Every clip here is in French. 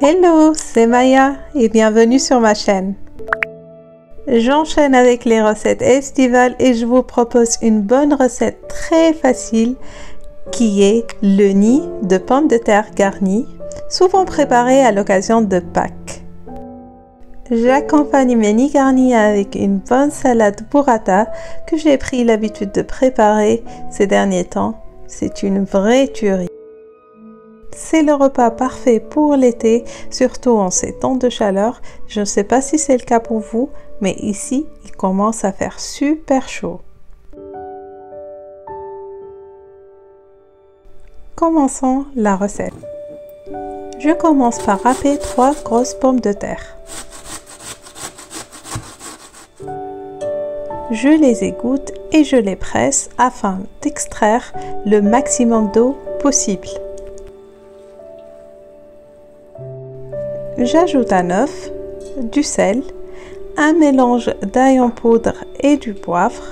Hello, c'est Maya et bienvenue sur ma chaîne. J'enchaîne avec les recettes estivales et je vous propose une bonne recette très facile qui est le nid de pommes de terre garnies, souvent préparé à l'occasion de Pâques. J'accompagne mes nids garnis avec une bonne salade burrata que j'ai pris l'habitude de préparer ces derniers temps. C'est une vraie tuerie. C'est le repas parfait pour l'été, surtout en ces temps de chaleur. Je ne sais pas si c'est le cas pour vous, mais ici, il commence à faire super chaud. Commençons la recette. Je commence par râper 3 grosses pommes de terre. Je les égoutte et je les presse afin d'extraire le maximum d'eau possible. J'ajoute un œuf, du sel, un mélange d'ail en poudre et du poivre,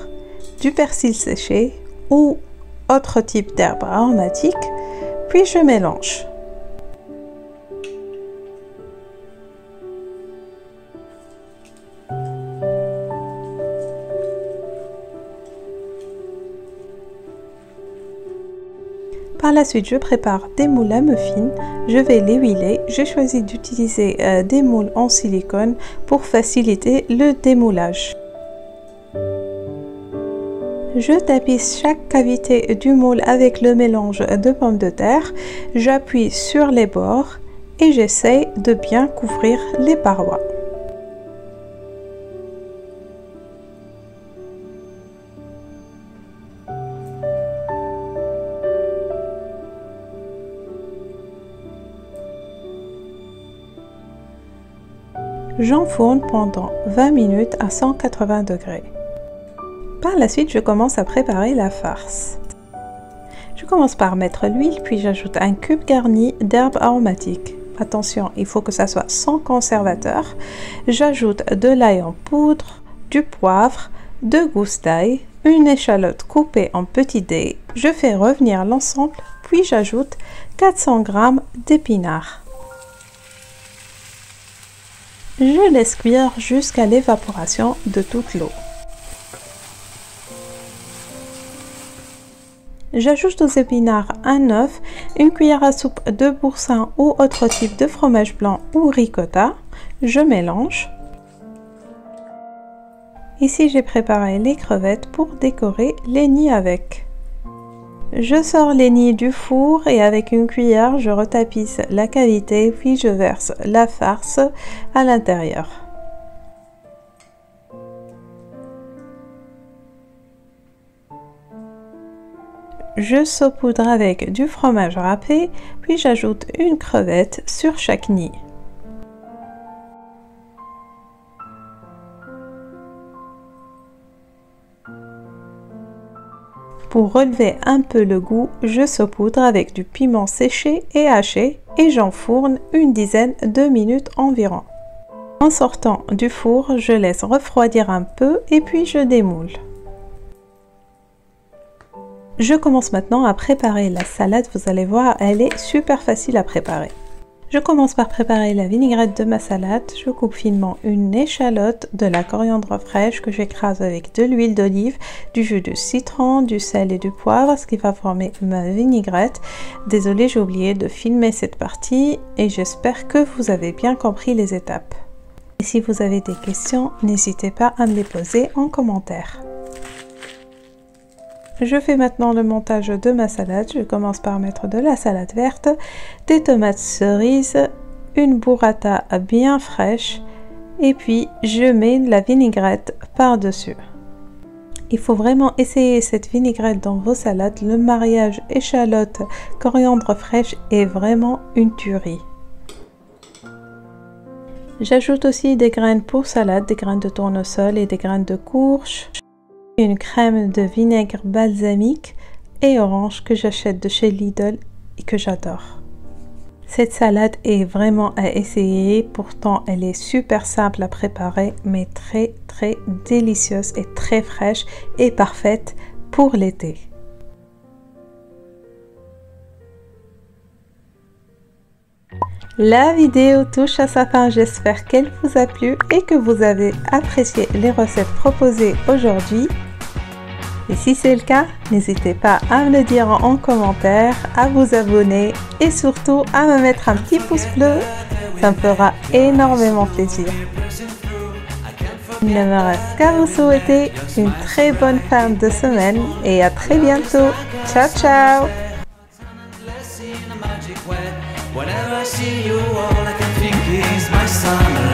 du persil séché ou autre type d'herbe aromatique, puis je mélange. Par la suite, je prépare des moules à muffins. Je vais les huiler. J'ai choisi d'utiliser des moules en silicone pour faciliter le démoulage. Je tapisse chaque cavité du moule avec le mélange de pommes de terre. J'appuie sur les bords et j'essaie de bien couvrir les parois. J'enfourne pendant 20 minutes à 180 degrés. Par la suite, je commence à préparer la farce. Je commence par mettre l'huile, puis j'ajoute un cube garni d'herbes aromatiques. Attention, il faut que ça soit sans conservateur. J'ajoute de l'ail en poudre, du poivre, 2 gousses d'ail, une échalote coupée en petits dés. Je fais revenir l'ensemble, puis j'ajoute 400 g d'épinards. Je laisse cuire jusqu'à l'évaporation de toute l'eau. J'ajoute aux épinards un œuf, une cuillère à soupe de boursin ou autre type de fromage blanc ou ricotta. Je mélange. Ici, j'ai préparé les crevettes pour décorer les nids avec. Je sors les nids du four et avec une cuillère, je retapisse la cavité, puis je verse la farce à l'intérieur. Je saupoudre avec du fromage râpé, puis j'ajoute une crevette sur chaque nid. Pour relever un peu le goût, je saupoudre avec du piment séché et haché et j'enfourne une dizaine de minutes environ. En sortant du four, je laisse refroidir un peu et puis je démoule. Je commence maintenant à préparer la salade. Vous allez voir, elle est super facile à préparer. Je commence par préparer la vinaigrette de ma salade. Je coupe finement une échalote, de la coriandre fraîche que j'écrase avec de l'huile d'olive, du jus de citron, du sel et du poivre, ce qui va former ma vinaigrette. Désolée, j'ai oublié de filmer cette partie et j'espère que vous avez bien compris les étapes. Et si vous avez des questions, n'hésitez pas à me les poser en commentaire. Je fais maintenant le montage de ma salade. Je commence par mettre de la salade verte, des tomates cerises, une burrata bien fraîche et puis je mets la vinaigrette par-dessus. Il faut vraiment essayer cette vinaigrette dans vos salades. Le mariage échalote, coriandre fraîche est vraiment une tuerie. J'ajoute aussi des graines pour salade, des graines de tournesol et des graines de courge. Une crème de vinaigre balsamique et orange que j'achète de chez Lidl et que j'adore. Cette salade est vraiment à essayer, pourtant elle est super simple à préparer mais très délicieuse et très fraîche et parfaite pour l'été. La vidéo touche à sa fin, j'espère qu'elle vous a plu et que vous avez apprécié les recettes proposées aujourd'hui. Et si c'est le cas, n'hésitez pas à me le dire en commentaire, à vous abonner et surtout à me mettre un petit pouce bleu, ça me fera énormément plaisir. Il ne me reste qu'à vous souhaiter une très bonne fin de semaine et à très bientôt. Ciao ciao! Whenever I see you, all I can think is my summer.